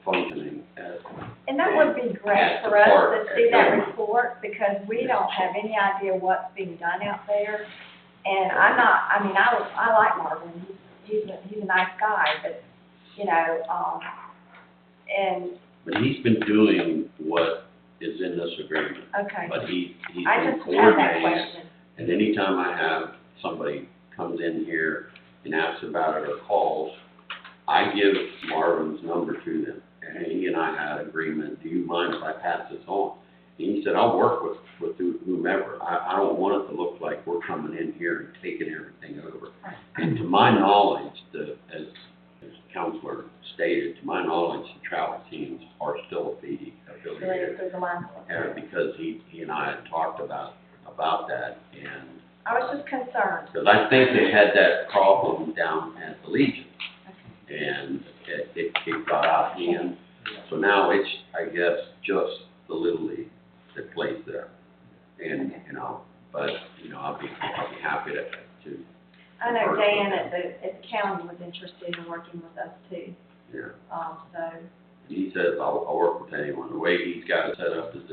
Speaker 1: functioning at,
Speaker 5: And that would be great for us to see that report, because we don't have any idea what's being done out there. And I like Marvin, he's a nice guy, but,
Speaker 1: but he's been doing what is in this agreement.
Speaker 5: okay.
Speaker 1: But he's
Speaker 5: I
Speaker 1: been
Speaker 5: just had that
Speaker 1: coordinating,
Speaker 5: question.
Speaker 1: and anytime I have somebody comes in here and asks about it or calls, I give Marvin's number to them. And he and I had an agreement, do you mind if I pass this on? And he said, I'll work with whomever. I don't want it to look like we're coming in here and taking everything over. And to my knowledge, as as the counselor stated, to my knowledge, the travel teams are still
Speaker 5: Really,
Speaker 1: affiliated.
Speaker 5: through the line.
Speaker 1: Because he and I had talked about that, and,
Speaker 5: I was just concerned.
Speaker 1: because I think they had that problem down at the Legion, and it got out of hand. So now it's, I guess, just the Little League that plays there. And, but, I'll be happy to.
Speaker 5: I know
Speaker 1: work with
Speaker 5: Dan
Speaker 1: them.
Speaker 5: at the county was interested in working with us too,
Speaker 1: Yeah.
Speaker 5: so,
Speaker 1: He says, I'll work with anyone. The way he's got it set up is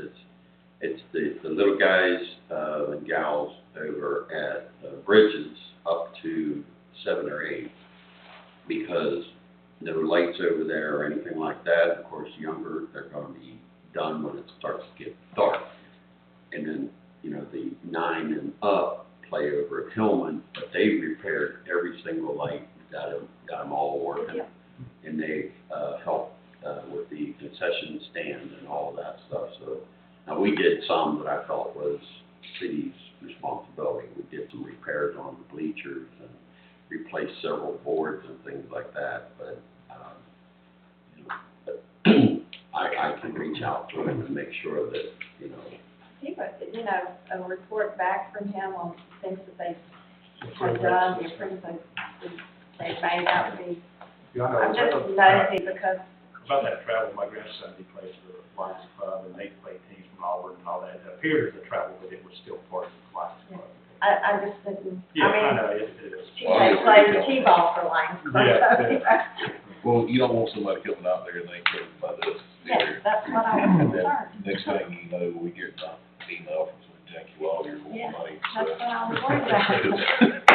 Speaker 1: it's the little guys, and gals over at Bridges up to 7 or 8. Because no lights over there or anything like that. Of course, younger, they're gonna be done when it starts to get dark. And then, the 9 and up play over at Hillman, but they repaired every single light, got them all working.
Speaker 5: Yeah.
Speaker 1: And they, helped, with the concession stand and all of that stuff, so. Now, we did some that I felt was city's responsibility. We did some repairs on the bleachers and replaced several boards and things like that, but, I can reach out to him and make sure that,
Speaker 5: he was, a report back from him on things that they had done, the improvements they made out to be.
Speaker 6: Yeah, I know.
Speaker 5: I'm just nosy because,
Speaker 6: About that travel, my grandson, he plays for the Lions Club, and they play teams from Auburn and all that. It appeared as a travel, but it was still part of the Lions Club.
Speaker 5: I just didn't,
Speaker 6: Yeah, I
Speaker 5: I mean,
Speaker 6: know, it is.
Speaker 5: they played T-ball for Lions Club, so,
Speaker 7: Well, you don't want somebody coming out there and they kill by this.
Speaker 5: yes, that's what I was
Speaker 7: And then,
Speaker 5: concerned.
Speaker 7: next thing you know, we get an email from some janky lawyer for
Speaker 5: Yeah,
Speaker 7: money,
Speaker 5: that's
Speaker 7: so.
Speaker 5: what I was worried about.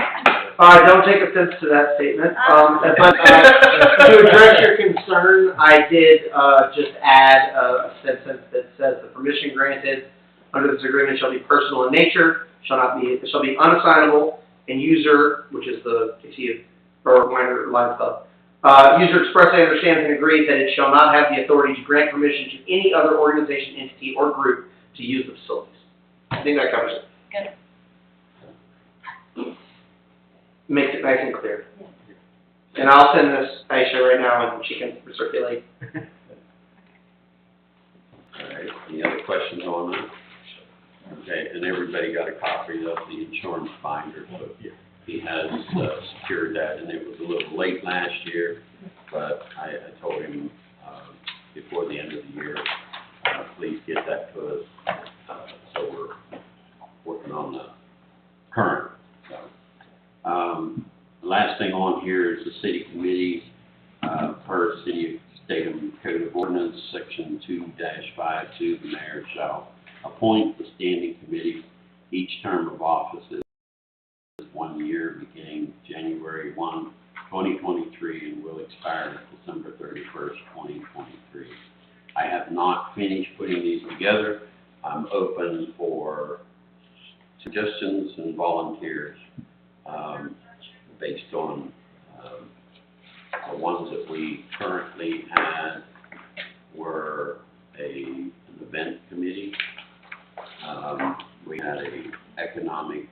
Speaker 2: All right, don't take offense to that statement. But, to address your concern, I did, just add a sentence that says the permission granted under this agreement shall be personal in nature, shall be unassignable, and user, which is the, or minor Lions Club, user expressly understands and agrees that it shall not have the authority to grant permission to any other organization, entity, or group to use the facilities. I think that covers it.
Speaker 5: Good.
Speaker 2: Makes it nice and clear. And I'll send this to Aisha right now and she can circulate.
Speaker 1: All right, any other questions on that? Okay, and everybody got a copy of the insurance binder, so he has secured that, and it was a little late last year, but I told him, before the end of the year, please get that to us, so we're working on the current, so. Last thing on here is the city committee, per City of Statham Code of Ordinance, Section 2-52, the mayor shall appoint the standing committee. Each term of office is 1 year, beginning January 1, 2023, and will expire December 31st, 2023. I have not finished putting these together. I'm open for suggestions and volunteers, based on the ones that we currently had were an event committee. We had a economic,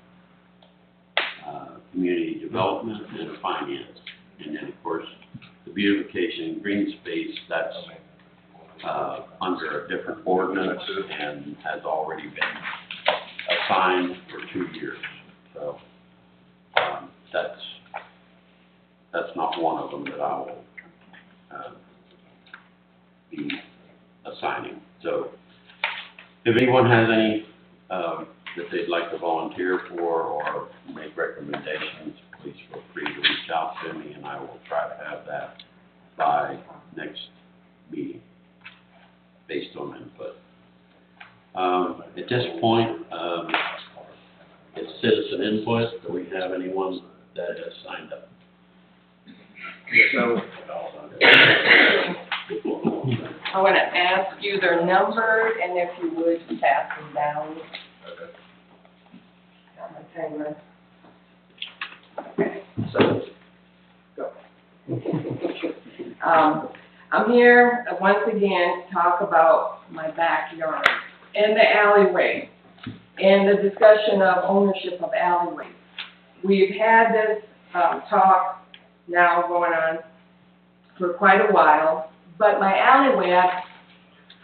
Speaker 1: community development, and a finance. And then, of course, the beautification and green space, that's under a different ordinance and has already been assigned for 2 years. So that's not one of them that I will be assigning. So if anyone has any that they'd like to volunteer for or make recommendations, please feel free to reach out to me, and I will try to have that by next meeting, based on input. At this point, it's citizen input. Do we have anyone that has signed up?
Speaker 2: So,
Speaker 8: I want to ask you their numbers, and if you would, pass them down. Got my timer.
Speaker 2: so, go.
Speaker 8: I'm here once again to talk about my backyard and the alleyway and the discussion of ownership of alleyways. We've had this talk now going on for quite a while, but my alleyway,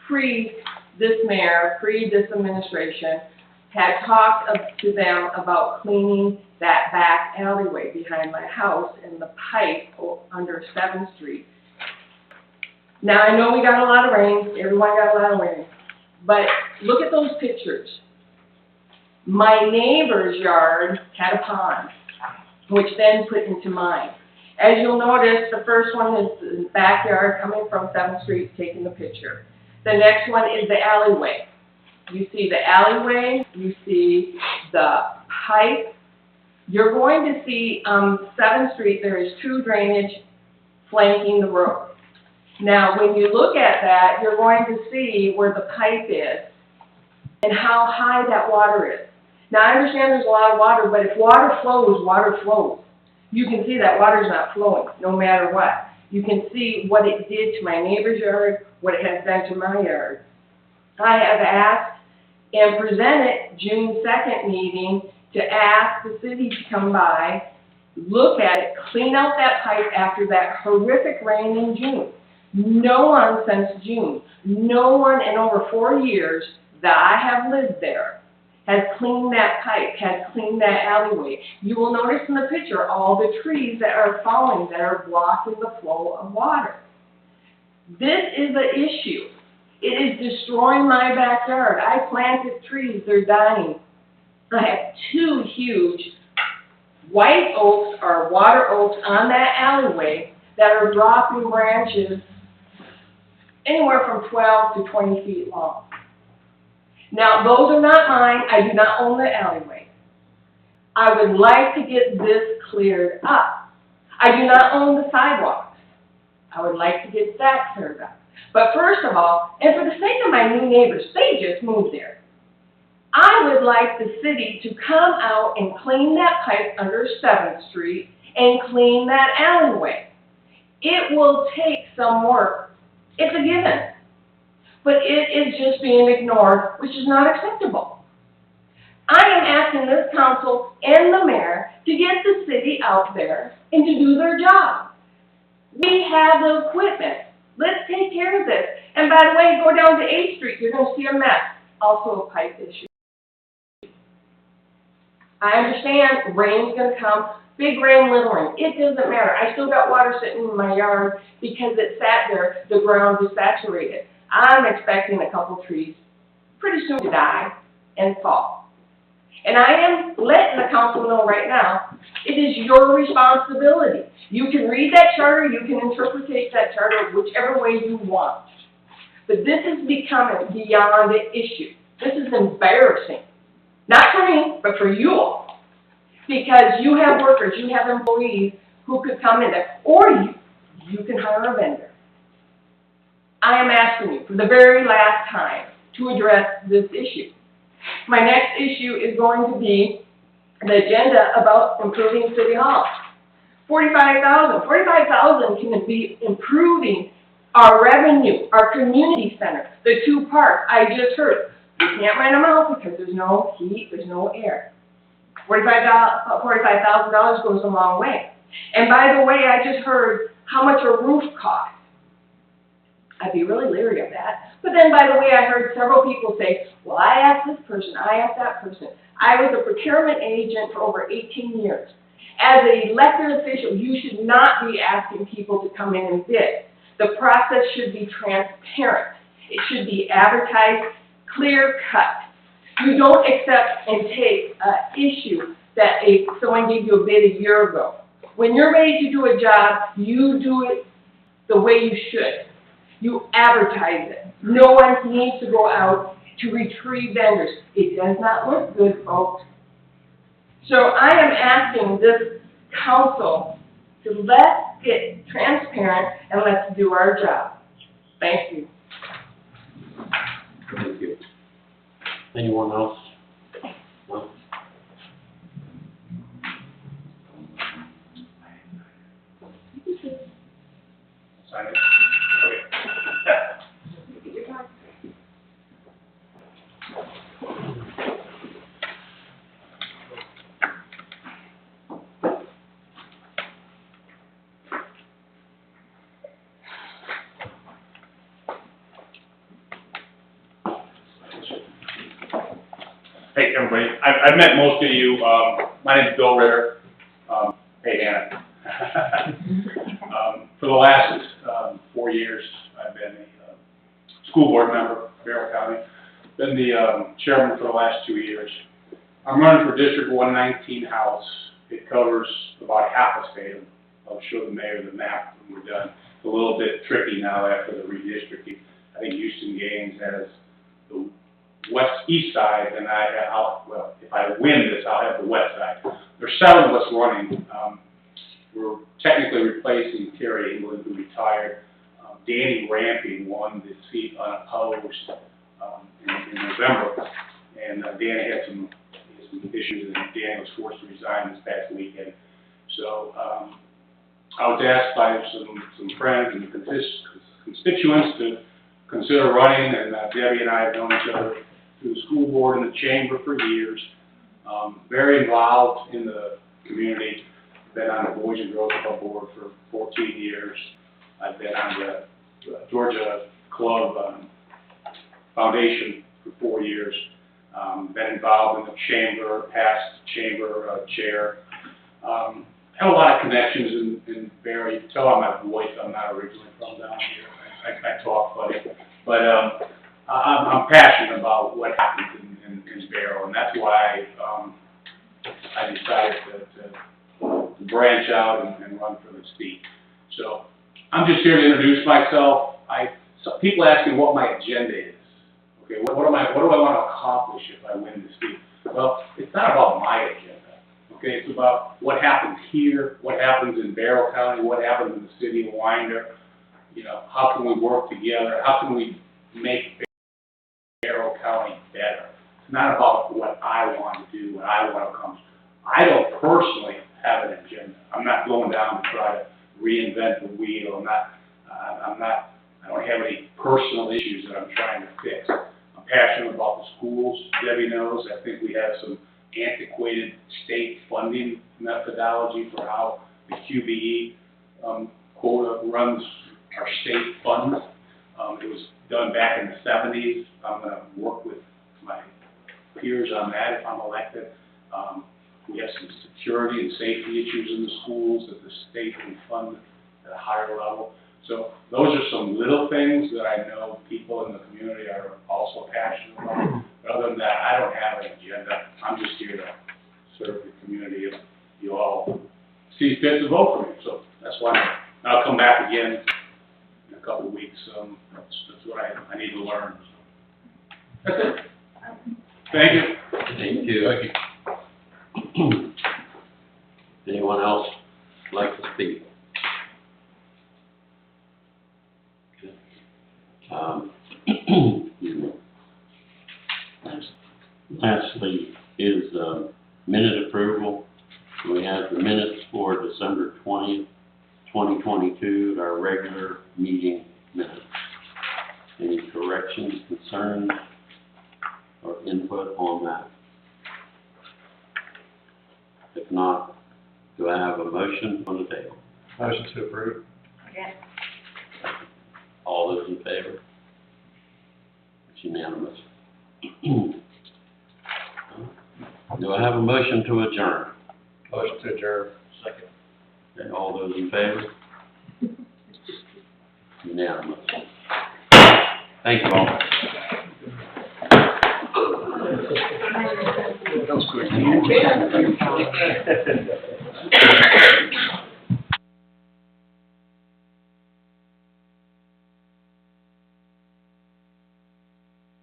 Speaker 8: pre this mayor, pre this administration, had talked to them about cleaning that back alleyway behind my house and the pipe under 7th Street. Now, I know we got a lot of rain, everyone got a lot of rain, but look at those pictures. My neighbor's yard had a pond, which then put into mine. As you'll notice, the first one is the backyard coming from 7th Street, taking the picture. The next one is the alleyway. You see the alleyway, you see the pipe. You're going to see 7th Street, there is 2 drainage flanking the road. Now, when you look at that, you're going to see where the pipe is and how high that water is. Now, I understand there's a lot of water, but if water flows, water flows. You can see that water's not flowing, no matter what. You can see what it did to my neighbor's yard, what it has done to my yard. I have asked and presented June 2nd meeting to ask the city to come by, look at it, clean out that pipe after that horrific rain in June. No one since June, no one in over 4 years that I have lived there has cleaned that pipe, has cleaned that alleyway. You will notice in the picture all the trees that are falling that are blocking the flow of water. This is the issue. It is destroying my backyard. I planted trees, they're dying. I have 2 huge white oaks or water oaks on that alleyway that are dropping branches anywhere from 12 to 20 feet long. Now, those are not mine. I do not own the alleyway. I would like to get this cleared up. I do not own the sidewalks. I would like to get that cleared up. But first of all, and for the sake of my new neighbors, they just moved there. I would like the city to come out and clean that pipe under 7th Street and clean that alleyway. It will take some work. It's a given. But it is just being ignored, which is not acceptable. I am asking this council and the mayor to get the city out there and to do their job. We have the equipment. Let's take care of this. And by the way, go down to 8th Street, you're going to see a mess. Also a pipe issue. I understand rain's going to come. Big rain, little rain. It doesn't matter. I still got water sitting in my yard because it sat there. The ground is saturated. I'm expecting a couple trees pretty soon to die and fall. And I am letting the council know right now, it is your responsibility. You can read that charter, you can interpret that charter whichever way you want. But this is becoming beyond the issue. This is embarrassing. Not for me, but for you all. Because you have workers, you have employees who could come in there, or you can hire a vendor. I am asking you for the very last time to address this issue. My next issue is going to be the agenda about improving City Hall. $45,000 can be improving our revenue, our community center, the 2 parks. I just heard, we can't rent them out because there's no heat, there's no air. $45,000 goes a long way. And by the way, I just heard how much a roof costs. I'd be really leery of that. But then, by the way, I heard several people say, well, I asked this person, I asked that person. I was a procurement agent for over 18 years. As an elected official, you should not be asking people to come in and bid. The process should be transparent. It should be advertised, clear-cut. You don't accept and take an issue that someone gave you a bid a year ago. When you're ready to do a job, you do it the way you should. You advertise it. No one needs to go out to retrieve vendors. It does not look good, folks. So I am asking this council to let's get transparent and let's do our job. Thank you.
Speaker 1: Thank you. Anyone else? No?
Speaker 6: Sign it.
Speaker 9: Hey, everybody, I've met most of you, my name's Bill Ritter, hey, Hannah. For the last, 4 years, I've been a school board member, Barrow County, been the, chairman for the last 2 years. I'm running for District 119 House, it covers about half the state. I'll show the mayor the map when we're done. It's a little bit tricky now after the redistricting. I think Houston Gaines has the east side, and well, if I win this, I'll have the west side. There's 7 of us running. We're technically replacing Terry England, who retired. Danny Ramping won the seat unopposed in November, and Danny had some issues, and Danny was forced to resign this past weekend. So I was asked by some friends and constituents to consider running, and Debbie and I have known each other through the school board and the chamber for years. Very involved in the community. Been on the Boys and Girls Club board for 14 years. I've been on the Georgia Club Foundation for 4 years. Been involved in the chamber, past chamber chair. Have a lot of connections in Barry. You can tell on my voice I'm not originally from down here. I talk funny, but I'm passionate about what happens in Barrow, and that's why I decided to branch out and run for the seat. So I'm just here to introduce myself. So people ask me what my agenda is. Okay, what do I want to accomplish if I win the seat? Well, it's not about my agenda. Okay, it's about what happens here, what happens in Barrow County, what happens in the city of Winder. You know, how can we work together? How can we make Barrow County better? It's not about what I want to do, what I want to accomplish. I don't personally have an agenda. I'm not going down to try to reinvent the wheel. I don't have any personal issues that I'm trying to fix. I'm passionate about the schools. Debbie knows. I think we have some antiquated state funding methodology for how the QBE quota runs our state funds. It was done back in the 70s. I'm going to work with my peers on that if I'm elected. We have some security and safety issues in the schools that the state can fund at a higher level. So those are some little things that I know people in the community are also passionate about. But other than that, I don't have an agenda. I'm just here to serve the community if you all see fit to vote for me. So that's why I'll come back again in a couple of weeks. That's what I need to learn. That's it. Thank you.
Speaker 1: Thank you. Anyone else like to speak? Excuse me. Lastly is minute approval. We have the minutes for December 20th, 2022, our regular meeting minutes. Any corrections, concerns, or input on that? If not, do I have a motion on the table?
Speaker 4: Motion to approve.
Speaker 5: Again.
Speaker 1: All those in favor? It's unanimous. Do I have a motion to adjourn?
Speaker 4: Motion to adjourn.
Speaker 6: Second.
Speaker 1: Okay, all those in favor? Unanimous. Thank you all.
Speaker 4: That was quick.